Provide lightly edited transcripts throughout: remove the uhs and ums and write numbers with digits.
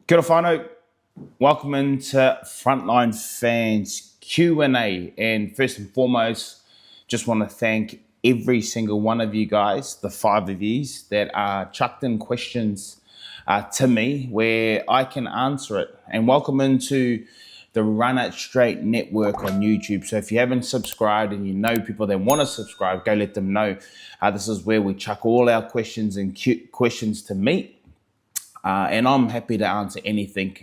Kia ora whānau. Welcome into Frontline Fans Q&A. And first and foremost, just want to thank every single one of you guys, the 5 of yous, that chucked in questions to me where I can answer it. And welcome into the RUNNITSTR8 Network on YouTube. So if you haven't subscribed and you know people that want to subscribe, go let them know. This is where we chuck all our questions and questions to me. And I'm happy to answer anything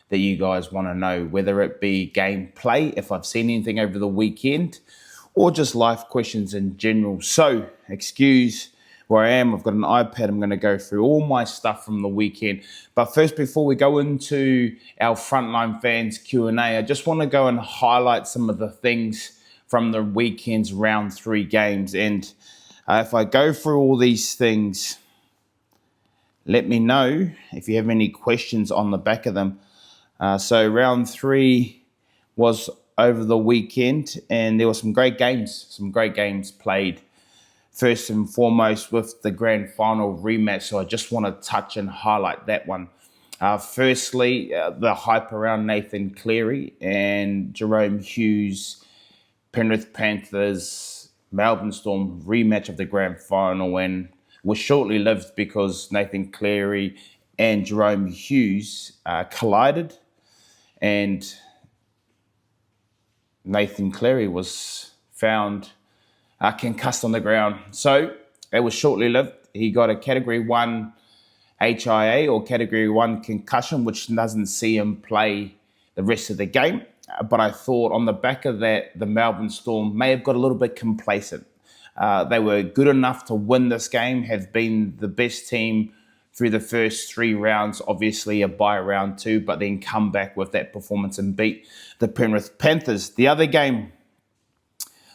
that you guys want to know, whether it be gameplay, if I've seen anything over the weekend, or just life questions in general. So, excuse where I am. I've got an iPad. I'm going to go through all my stuff from the weekend. But first, before we go into our Frontline Fans Q&A, I just want to go and highlight some of the things from the weekend's round 3 games. And if I go through all these things, let me know if you have any questions on the back of them. So round 3 was over the weekend, and there were some great games played. First and foremost with the grand final rematch, so I just want to touch and highlight that one. Firstly, the hype around Nathan Cleary and Jahrome Hughes, Penrith Panthers, Melbourne Storm rematch of the grand final, and was shortly lived because Nathan Cleary and Jahrome Hughes collided, and Nathan Cleary was found concussed on the ground. So it was shortly lived. He got a Category 1 HIA or Category 1 concussion, which doesn't see him play the rest of the game. But I thought on the back of that, the Melbourne Storm may have got a little bit complacent. They were good enough to win this game, have been the best team through the first 3 rounds, obviously a bye round 2, but then come back with that performance and beat the Penrith Panthers. The other game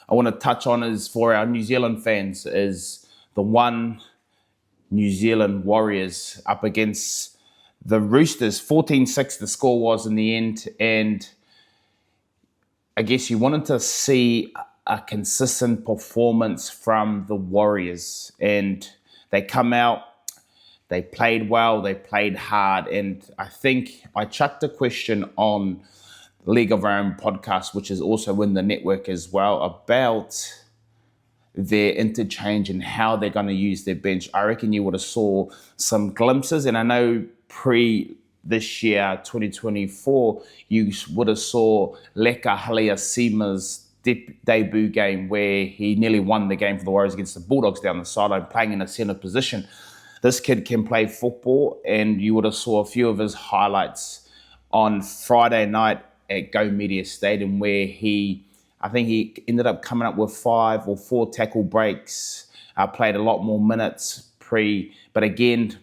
I want to touch on is for our New Zealand fans is the one New Zealand Warriors up against the Roosters. 14-6 the score was in the end, and I guess you wanted to see a consistent performance from the Warriors, and they come out, they played well, they played hard, and I think I chucked a question on League of Our Own podcast, which is also in the network as well, about their interchange and how they're going to use their bench. I reckon you would have saw some glimpses, and I know this year, 2024, you would have saw Leka Haliasima's debut game where he nearly won the game for the Warriors against the Bulldogs down the sideline, playing in a centre position. This kid can play football, and you would have saw a few of his highlights on Friday night at Go Media Stadium, where I think he ended up coming up with 5 or 4 tackle breaks, played a lot more minutes but again,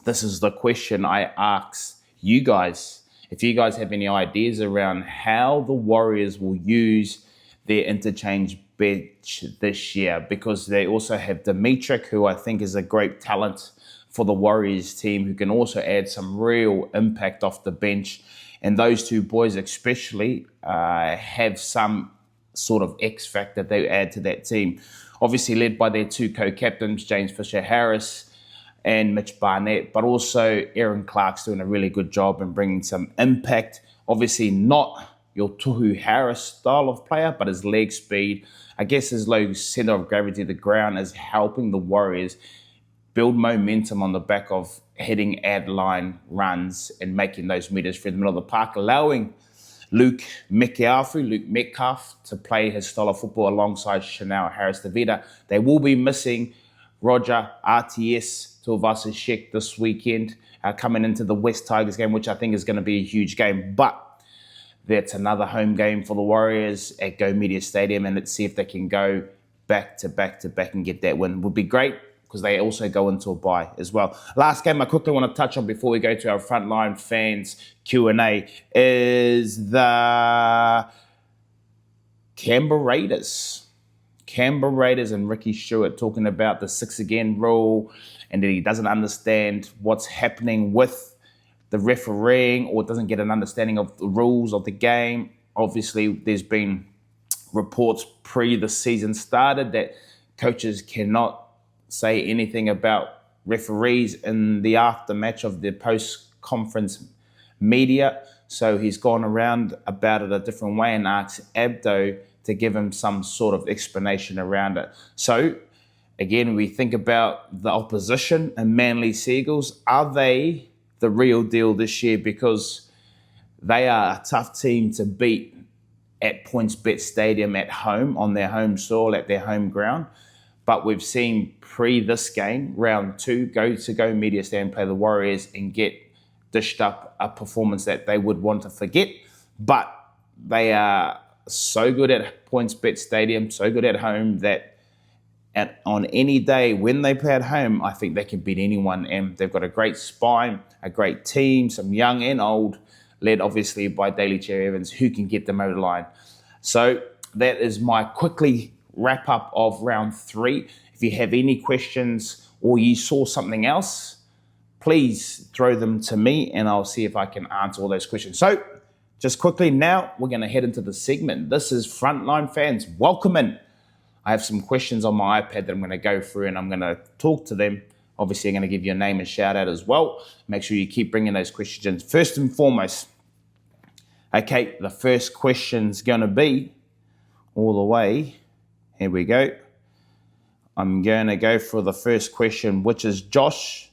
this is the question I ask you guys. If you guys have any ideas around how the Warriors will use their interchange bench this year, because they also have Dimitrik, who I think is a great talent for the Warriors team, who can also add some real impact off the bench. And those 2 boys especially have some sort of X factor they add to that team. Obviously led by their 2 co-captains, James Fisher-Harris and Mitch Barnett, but also Aaron Clark's doing a really good job in bringing some impact. Obviously not your Tohu Harris style of player, but his leg speed, I guess his low center of gravity to the ground is helping the Warriors build momentum on the back of heading ad line runs and making those meters through the middle of the park, allowing Luke Metcalf to play his style of football alongside Chanel Harris-Tavita. They will be missing Roger RTS Tuivasa-Sheck this weekend, coming into the West Tigers game, which I think is going to be a huge game. But that's another home game for the Warriors at Go Media Stadium, and let's see if they can go back to back and get that win. Would be great, because they also go into a bye as well. Last game I quickly want to touch on before we go to our Frontline Fans Q&A is the Canberra Raiders. Canberra Raiders and Ricky Stewart talking about the 6 again rule, and that he doesn't understand what's happening with the refereeing, or doesn't get an understanding of the rules of the game. Obviously, there's been reports pre the season started that coaches cannot say anything about referees in the aftermatch of the post conference media. So he's gone around about it a different way and asked Abdo to give him some sort of explanation around it. So again, we think about the opposition and Manly Seagulls. Are they the real deal this year? Because they are a tough team to beat at PointsBet Stadium at home, on their home soil, at their home ground. But we've seen this game, round 2, go media stand, play the Warriors and get dished up a performance that they would want to forget. But they are so good at PointsBet Stadium, so good at home, that on any day when they play at home, I think they can beat anyone. And they've got a great spine, a great team, some young and old, led obviously by Daly Cherry Evans, who can get them over the line. So that is my quickly wrap up of round 3. If you have any questions or you saw something else, please throw them to me and I'll see if I can answer all those questions. So just quickly now, we're going to head into the segment. This is Frontline Fans. Welcome in. I have some questions on my iPad that I'm going to go through and I'm going to talk to them. Obviously, I'm going to give you a name and shout out as well. Make sure you keep bringing those questions in. First and foremost, okay, the first question's going to be all the way. Here we go. I'm going to go for the first question, which is Josh.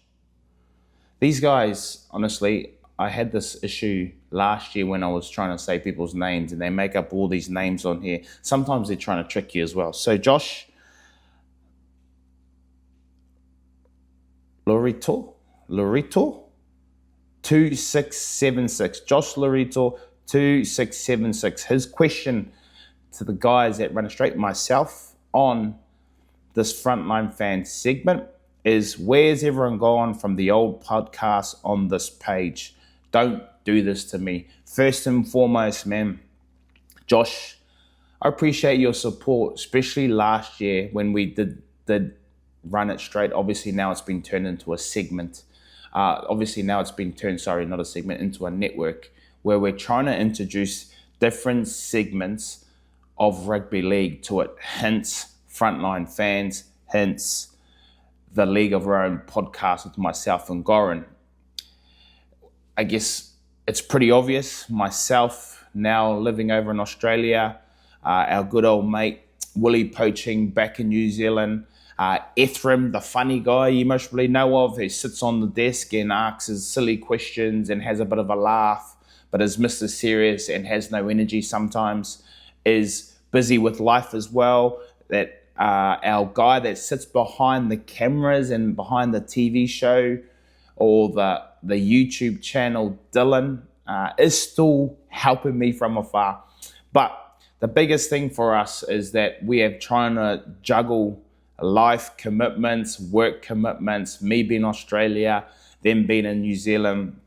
These guys, honestly, I had this issue last year when I was trying to say people's names and they make up all these names on here. Sometimes they're trying to trick you as well. So Josh Lorito 2676. Josh Lorito 2676. His question to the guys at Run It Straight, myself, on this Frontline Fan segment is, where's everyone gone from the old podcast on this page? Don't do this to me. First and foremost, man, Josh, I appreciate your support, especially last year when we did Run It Straight. Obviously now it's been turned into a segment. Into a network where we're trying to introduce different segments of rugby league to it. Hence, Frontline Fans, hence the League of Our Own podcast with myself and Goran. I guess it's pretty obvious. Myself now living over in Australia, our good old mate Willie Poaching back in New Zealand, Ephraim, the funny guy you most probably know of, who sits on the desk and asks his silly questions and has a bit of a laugh, but is Mr. Serious and has no energy sometimes, is busy with life as well. That our guy that sits behind the cameras and behind the TV show or the YouTube channel, Dylan, is still helping me from afar. But the biggest thing for us is that we are trying to juggle life commitments, work commitments, me being Australia, them being in New Zealand,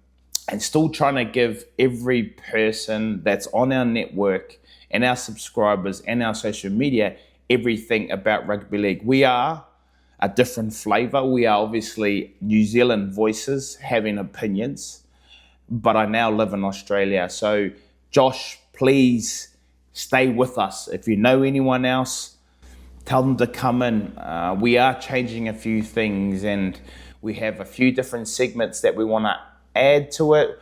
and still trying to give every person that's on our network and our subscribers and our social media everything about rugby league. We are a different flavor. We are obviously New Zealand voices having opinions, but I now live in Australia. So Josh, please stay with us. If you know anyone else, tell them to come in. We are changing a few things and we have a few different segments that we want to add to it.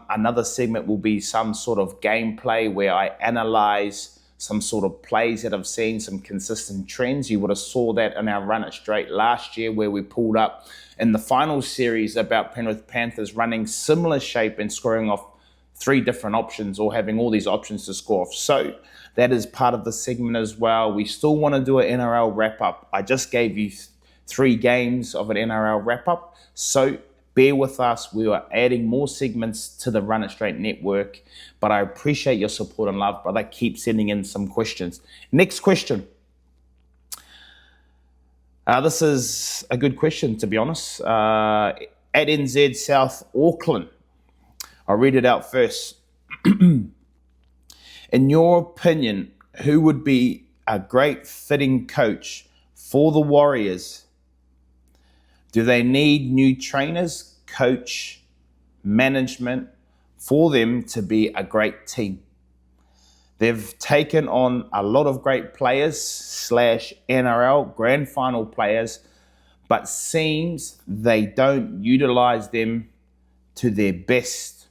Another segment will be some sort of gameplay where I analyze some sort of plays that I've seen, some consistent trends. You would have saw that in our Run It Straight last year where we pulled up in the final series about Penrith Panthers running similar shape and scoring off 3 different options or having all these options to score off. So that is part of the segment as well. We still want to do an NRL wrap-up. I just gave you 3 games of an NRL wrap-up. So bear with us. We are adding more segments to the Run It Straight network. But I appreciate your support and love, brother. Keep sending in some questions. Next question. This is a good question, to be honest. At NZ South Auckland. I'll read it out first. In your opinion, who would be a great fitting coach for the Warriors? Do they need new trainers, coach, management for them to be a great team? They've taken on a lot of great players / NRL grand final players, but seems they don't utilize them to their best.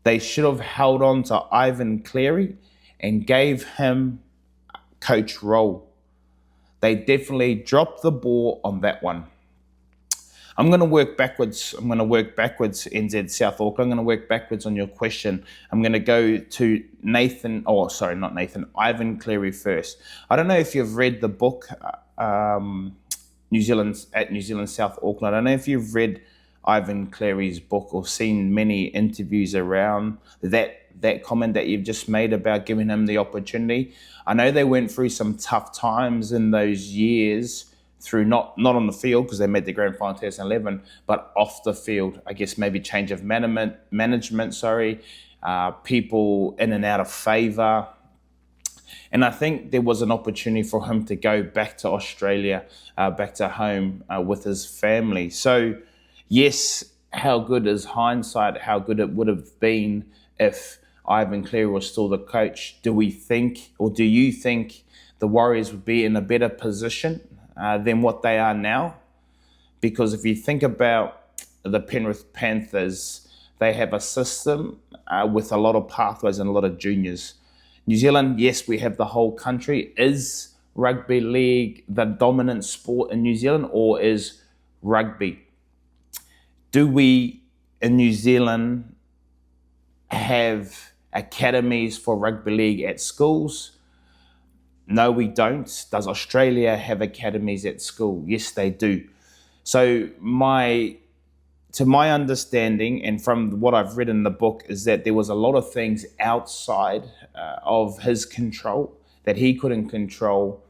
They should have held on to Ivan Cleary and gave him a coach role. They definitely dropped the ball on that one. I'm going to work backwards. NZ South Auckland. I'm going to work backwards on your question. I'm going to go to Ivan Cleary first. I don't know if you've read the book, New Zealand South Auckland. I don't know if you've read Ivan Cleary's book or seen many interviews around that comment that you've just made about giving him the opportunity. I know they went through some tough times in those years, through not on the field because they made the grand final 2011, but off the field. I guess maybe change of management, people in and out of favour. And I think there was an opportunity for him to go back to Australia, back to home with his family. So yes, how good is hindsight? How good it would have been if Ivan Cleary was still the coach? Do you think the Warriors would be in a better position than what they are now? Because if you think about the Penrith Panthers, they have a system with a lot of pathways and a lot of juniors. New Zealand, yes, we have the whole country. Is rugby league the dominant sport in New Zealand, or is rugby? Do we in New Zealand have academies for rugby league at schools? No, we don't. Does Australia have academies at school? Yes, they do. So to my understanding, and from what I've read in the book, is that there was a lot of things outside of his control that he couldn't control,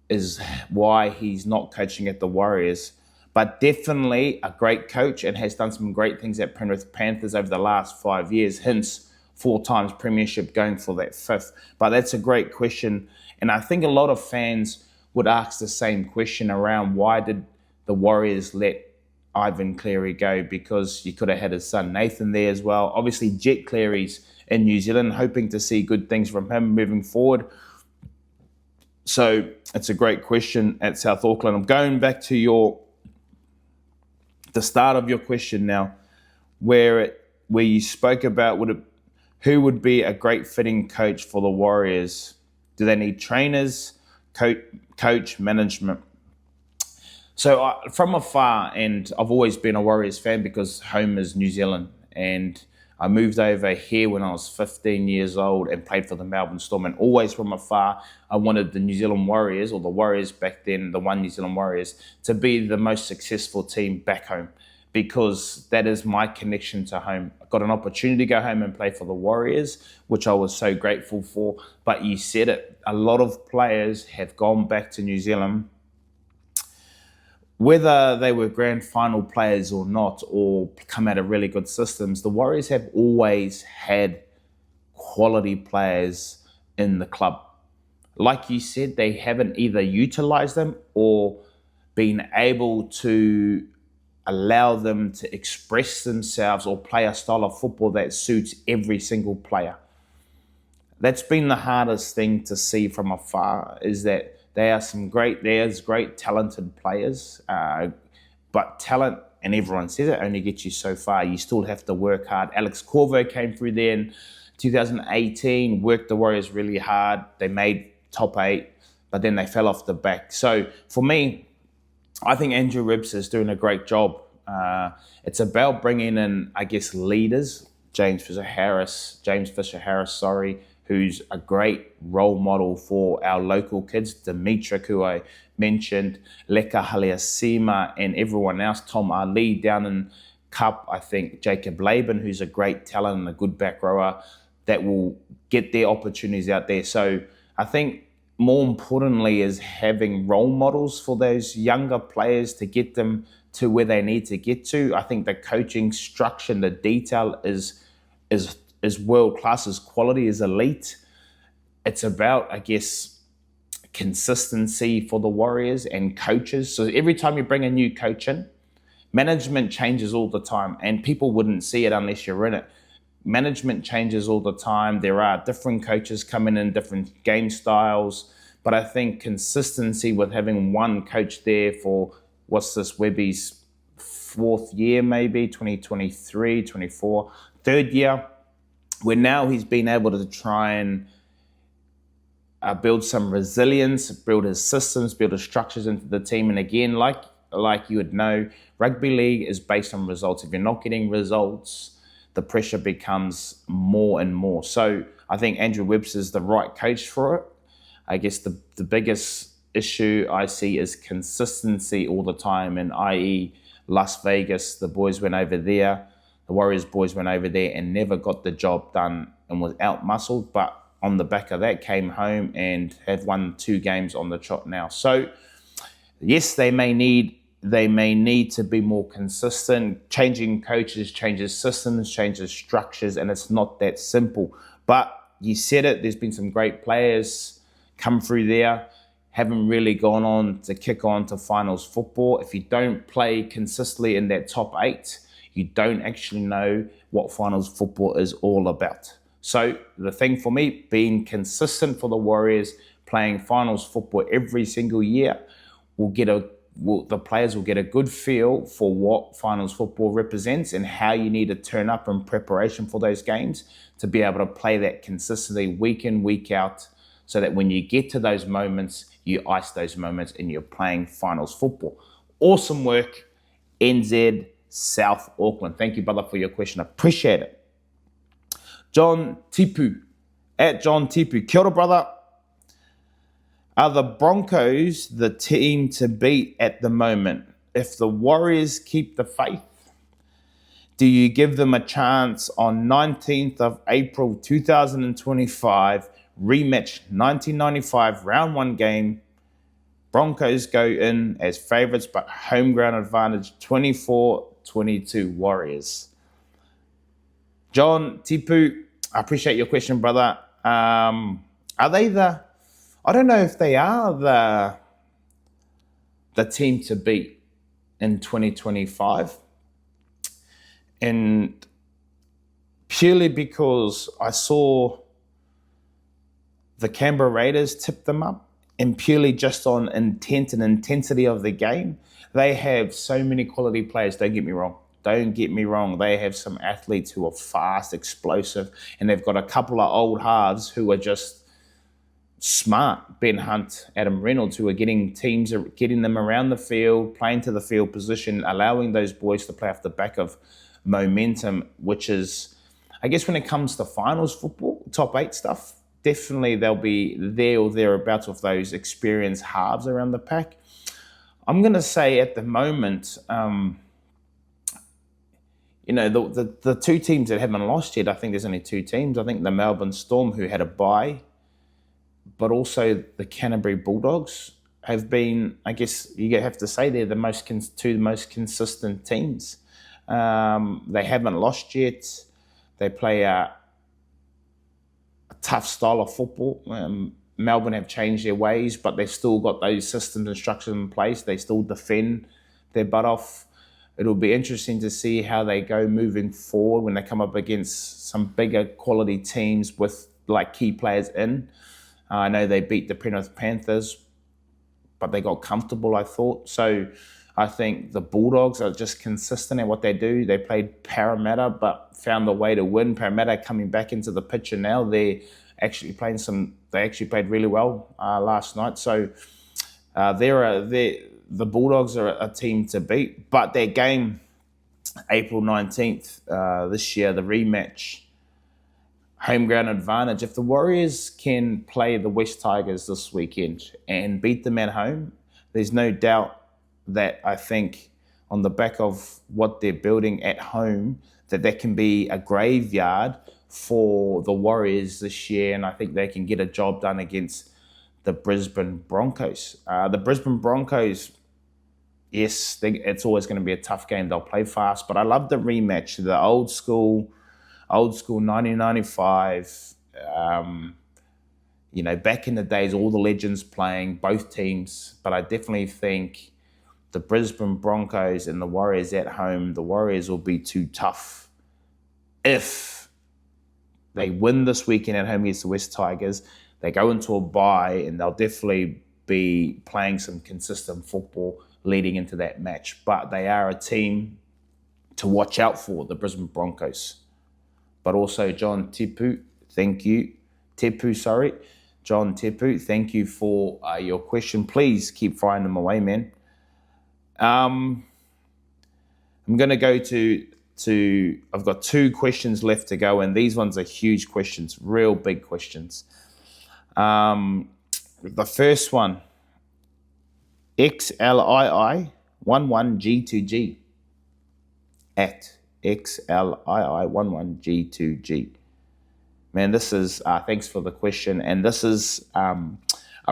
is why he's not coaching at the Warriors. But definitely a great coach and has done some great things at Penrith Panthers over the last 5 years, hence 4 times premiership, going for that 5th. But that's a great question. And I think a lot of fans would ask the same question around why did the Warriors let Ivan Cleary go, because you could have had his son Nathan there as well. Obviously, Jet Cleary's in New Zealand, hoping to see good things from him moving forward. So it's a great question at South Auckland. I'm going back to the start of your question now, where you spoke about who would be a great fitting coach for the Warriors. Do they need trainers, coach, management? So from afar, and I've always been a Warriors fan because home is New Zealand, and I moved over here when I was 15 years old and played for the Melbourne Storm, and always from afar I wanted the New Zealand Warriors, or the Warriors back then, the One New Zealand Warriors, to be the most successful team back home, because that is my connection to home. I got an opportunity to go home and play for the Warriors, which I was so grateful for. But you said it, a lot of players have gone back to New Zealand, whether they were grand final players or not, or come out of really good systems. The Warriors have always had quality players in the club. Like you said, they haven't either utilised them or been able to allow them to express themselves or play a style of football that suits every single player. That's been the hardest thing to see from afar, is that there's great talented players, but talent, and everyone says it, only gets you so far. You still have to work hard. Alex Corvo came through there in 2018, worked the Warriors really hard. They made top 8, but then they fell off the back. So for me, I think Andrew Ribbs is doing a great job. It's about bringing in, I guess, leaders. James Fisher Harris, who's a great role model for our local kids. Dimitra, who I mentioned, Leka Haliasima, and everyone else. Tom Ali down in Cup. I think Jacob Laban, who's a great talent and a good back rower, that will get their opportunities out there. So I think more importantly is having role models for those younger players to get them to where they need to get to. I think the coaching structure and the detail is world class, is quality, is elite. It's about, I guess, consistency for the Warriors and coaches. So every time you bring a new coach in, management changes all the time, and people wouldn't see it unless you're in it. Management changes all the time. There are different coaches coming in, different game styles. But I think consistency with having one coach there for, Webby's fourth year, maybe 2023, 24, third year, where now he's been able to try and build some resilience, build his systems, build his structures into the team. And again, like you would know, rugby league is based on results. If you're not getting results, the pressure becomes more and more. So I think Andrew Webster's the right coach for it. I guess the biggest issue I see is consistency all the time, and i.e. Las Vegas, the boys went over there, the Warriors boys went over there and never got the job done and was out-muscled, but on the back of that came home and have won 2 games on the trot now. So yes, they may need to be more consistent. Changing coaches changes systems, changes structures, and it's not that simple. But you said it, there's been some great players come through there, haven't really gone on to kick on to finals football. If you don't play consistently in that top 8, you don't actually know what finals football is all about. So the thing for me, being consistent for the Warriors, playing finals football every single year, the players will get a good feel for what finals football represents and how you need to turn up in preparation for those games to be able to play that consistently week in, week out, so that when you get to those moments, you ice those moments and you're playing finals football. Awesome work, NZ South Auckland. Thank you, brother, for your question. Appreciate it. John Tipu, at John Tipu. Kia ora, brother. Are the Broncos the team to beat at the moment? If the Warriors keep the faith, do you give them a chance on 19th of April 2025, rematch 1995 round 1 game? Broncos go in as favourites, but home ground advantage 24-22 Warriors. John Tipu, I appreciate your question, brother. Are they I don't know if they are the team to beat in 2025. And purely because I saw the Canberra Raiders tip them up, and purely just on intent and intensity of the game. They have so many quality players, don't get me wrong. They have some athletes who are fast, explosive, and they've got a couple of old halves who are just smart. Ben Hunt, Adam Reynolds, who are getting them around the field, playing to the field position, allowing those boys to play off the back of momentum, which is, I guess when it comes to finals football, top 8 stuff, definitely they'll be there or thereabouts with those experienced halves around the pack. I'm going to say at the moment, the 2 teams that haven't lost yet, I think there's only 2 teams. I think the Melbourne Storm, who had a bye, but also the Canterbury Bulldogs have been, I guess you have to say they're the 2 most consistent teams. They haven't lost yet. They play a tough style of football. Melbourne have changed their ways, but they've still got those systems and structures in place. They still defend their butt off. It'll be interesting to see how they go moving forward when they come up against some bigger quality teams with like key players in. I know they beat the Penrith Panthers, but they got comfortable, I thought. So I think the Bulldogs are just consistent at what they do. They played Parramatta, but found a way to win. Parramatta coming back into the picture now. They actually played really well last night. So the Bulldogs are a team to beat. But their game, April 19th this year, the rematch, home ground advantage. If the Warriors can play the West Tigers this weekend and beat them at home, there's no doubt that I think on the back of what they're building at home, that can be a graveyard for the Warriors this year, and I think they can get a job done against the Brisbane Broncos. The Brisbane Broncos, yes, it's always going to be a tough game. They'll play fast, but I love the rematch, the old school 1995. Back in the days, all the legends playing, both teams, but I definitely think the Brisbane Broncos and the Warriors at home, the Warriors will be too tough. If they win this weekend at home against the West Tigers, they go into a bye and they'll definitely be playing some consistent football leading into that match. But they are a team to watch out for, the Brisbane Broncos. But also John Tipu, thank you. John Tipu, thank you for your question. Please keep firing them away, man. I'm going to go to I've got 2 questions left to go, and these ones are huge questions, real big questions. The first one, XLII11G2G at XLII11G2G. Man, this is, thanks for the question. And this is a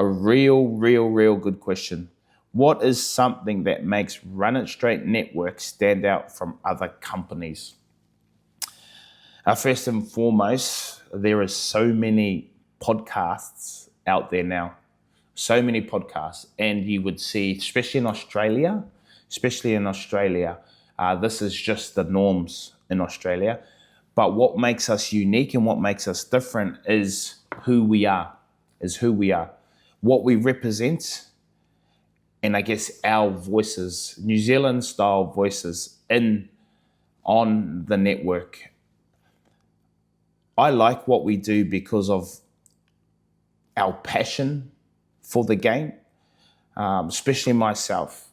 real good question. What is something that makes Run It Straight Network stand out from other companies? First and foremost, there are so many podcasts out there now. So many podcasts. And you would see, especially in Australia, this is just the norms in Australia. But what makes us unique and what makes us different is who we are, what we represent, and I guess our voices, New Zealand style voices on the network. I like what we do because of our passion for the game, especially myself.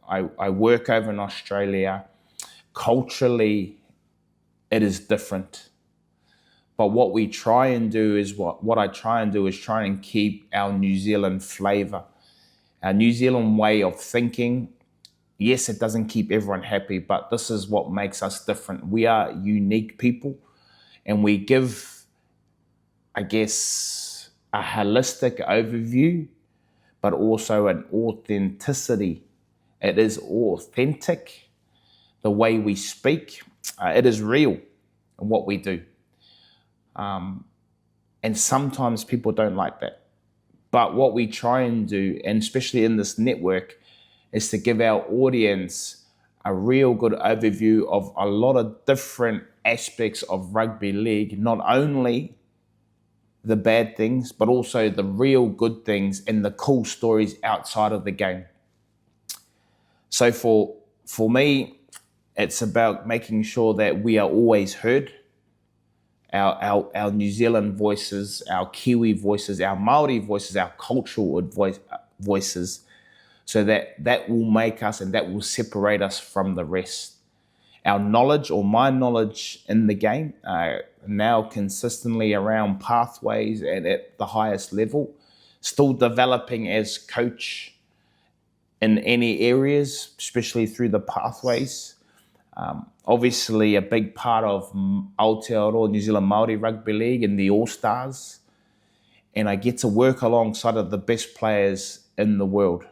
I work over in Australia. Culturally, it is different. But what we try and do is what I try and do is try and keep our New Zealand flavor, our New Zealand way of thinking. Yes, it doesn't keep everyone happy, but this is what makes us different. We are unique people, and we give, I guess, a holistic overview, but also an authenticity. It is authentic, the way we speak. It is real in what we do. And sometimes people don't like that. But what we try and do, and especially in this network, is to give our audience a real good overview of a lot of different aspects of rugby league, not only the bad things, but also the real good things and the cool stories outside of the game. So for me, it's about making sure that we are always heard. Our New Zealand voices, our Kiwi voices, our Māori voices, our cultural voices, so that will make us and that will separate us from the rest. Our knowledge, or my knowledge in the game, now consistently around pathways and at the highest level, still developing as coach in any areas, especially through the pathways. Obviously, a big part of Aotearoa New Zealand Māori Rugby League and the All-Stars. And I get to work alongside of the best players in the world.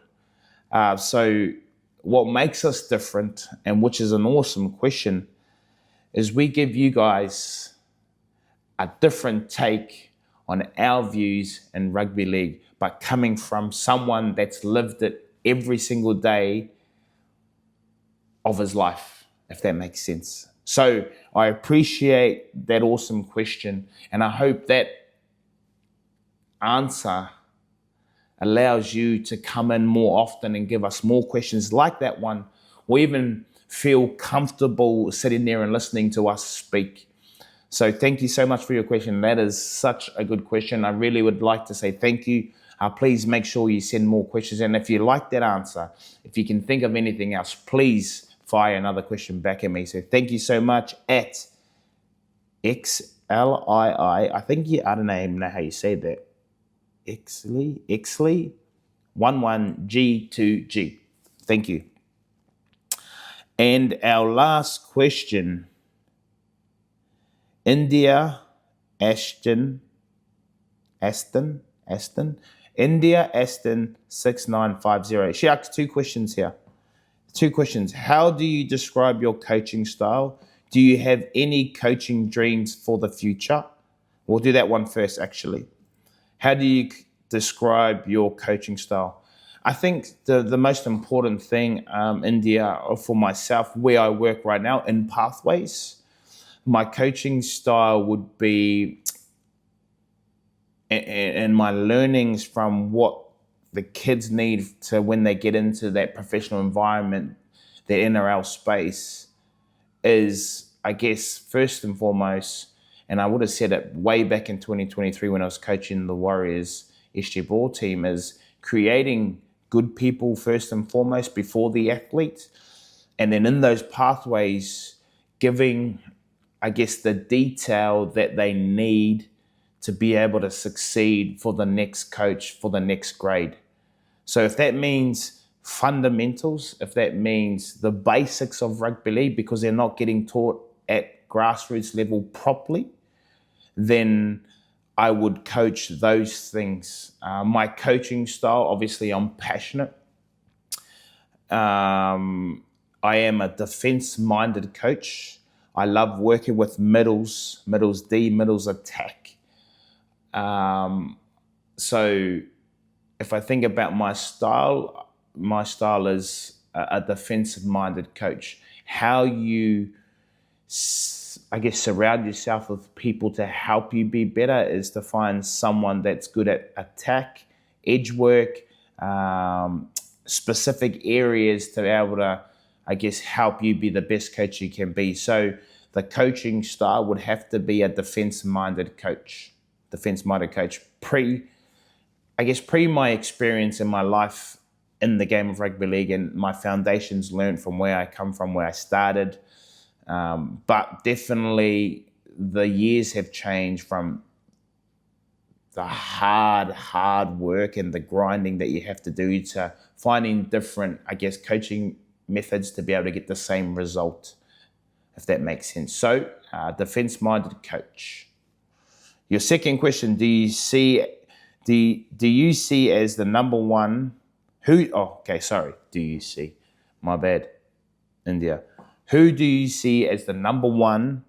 So what makes us different, and which is an awesome question, is we give you guys a different take on our views in rugby league, but coming from someone that's lived it every single day of his life, if that makes sense. So I appreciate that awesome question, and I hope that answer allows you to come in more often and give us more questions like that one, or even feel comfortable sitting there and listening to us speak. So thank you so much for your question. That is such a good question. I really would like to say thank you. Please make sure you send more questions. And if you like that answer, if you can think of anything else, please fire another question back at me. So thank you so much at XLII. I think I don't even know how you say that. Xley 11G2G. Thank you. And our last question, India Aston 6950. She asked 2 questions here. 2 questions. How do you describe your coaching style? Do you have any coaching dreams for the future? We'll do that one first, actually. How do you describe your coaching style? I think the most important thing, India, for myself, where I work right now in Pathways, my coaching style would be, and my learnings from what the kids need to when they get into that professional environment, the NRL space, is, I guess, first and foremost, and I would have said it way back in 2023 when I was coaching the Warriors SG Ball team, is creating good people first and foremost before the athlete. And then in those pathways, giving, I guess, the detail that they need to be able to succeed for the next coach, for the next grade. So if that means fundamentals, if that means the basics of rugby league because they're not getting taught at grassroots level properly, then I would coach those things. My coaching style, obviously I'm passionate. I am a defense-minded coach. I love working with middles D, middles attack. So if I think about my style is a defensive-minded coach. How you, I guess, surround yourself with people to help you be better is to find someone that's good at attack, edge work, specific areas to be able to, I guess, help you be the best coach you can be. So the coaching style would have to be a defense-minded coach. Pre my experience in my life in the game of rugby league and my foundations learned from where I come from, where I started. But definitely the years have changed from the hard work and the grinding that you have to do to finding different, I guess, coaching methods to be able to get the same result, if that makes sense. So, defense-minded coach. Your second question, do you see as the number one, do you see, my bad, India. Who do you see as the number one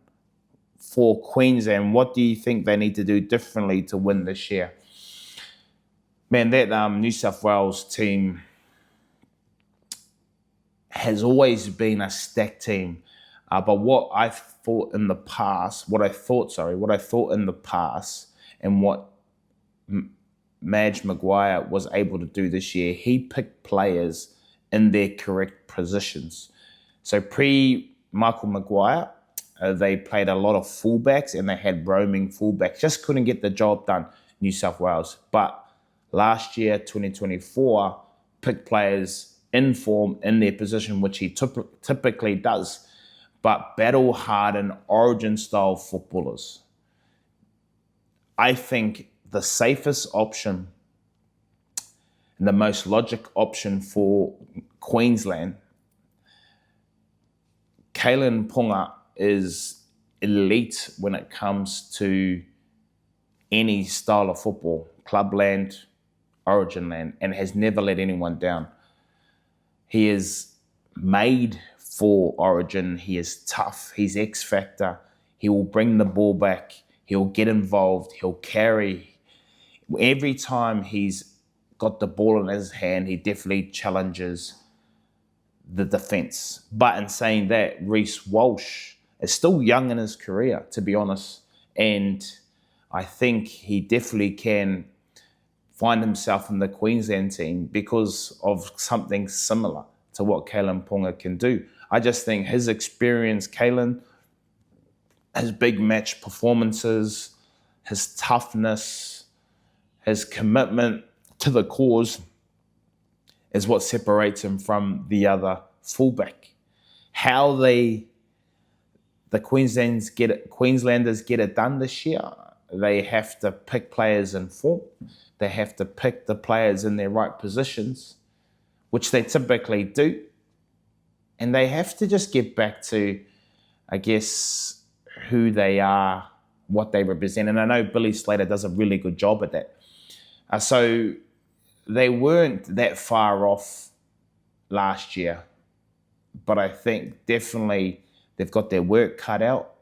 for Queensland? What do you think they need to do differently to win this year? Man, that New South Wales team has always been a stacked team. But what I thought in the past, and what Madge Maguire was able to do this year, he picked players in their correct positions. So pre-Michael Maguire, they played a lot of fullbacks and they had roaming fullbacks. Just couldn't get the job done, New South Wales. But last year, 2024, picked players in form in their position, which he typically does, but battle-hardened origin-style footballers. I think the safest option and the most logic option for Queensland, Kalen Ponga is elite when it comes to any style of football, clubland, origin land, and has never let anyone down. He is made for origin. He is tough. He's X factor. He will bring the ball back. He'll get involved. He'll carry. Every time he's got the ball in his hand, he definitely challenges the defense. But in saying that, Reece Walsh is still young in his career, to be honest. And I think he definitely can find himself in the Queensland team because of something similar to what Kalen Ponga can do. I just think his experience, Kalen, his big match performances, his toughness, his commitment to the cause is what separates him from the other fullback. How the Queenslanders get it done this year, they have to pick players in form. They have to pick the players in their right positions, which they typically do. And they have to just get back to, I guess, who they are, what they represent. And I know Billy Slater does a really good job at that. So they weren't that far off last year, but I think definitely they've got their work cut out.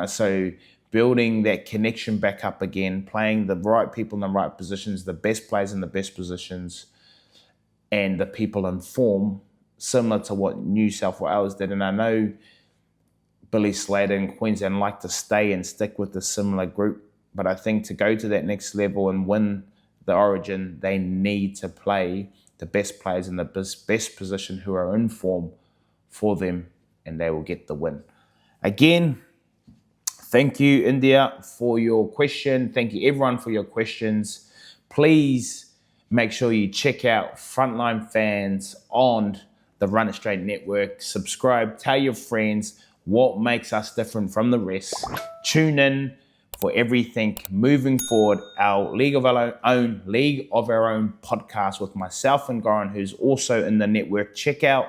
So building that connection back up again, playing the right people in the right positions, the best players in the best positions, and the people in form, similar to what New South Wales did. And I know Billy Slater and Queensland like to stay and stick with the similar group, but I think to go to that next level and win the origin, they need to play the best players in the best position who are in form for them, and they will get the win. Again, thank you, India, for your question. Thank you, everyone, for your questions. Please make sure you check out Frontline Fans on the Run It Straight Network. Subscribe, tell your friends what makes us different from the rest. Tune in for everything moving forward. Our League of Our Own podcast with myself and Goran, who's also in the network. Check out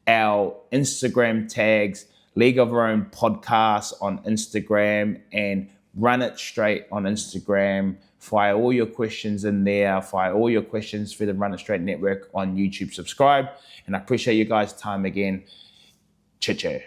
our Instagram tags, League of Our Own podcast on Instagram and Run It Straight on Instagram. Fire all your questions in there. Fire all your questions for the Run It Straight Network on YouTube. Subscribe. And I appreciate you guys' time again. Chur.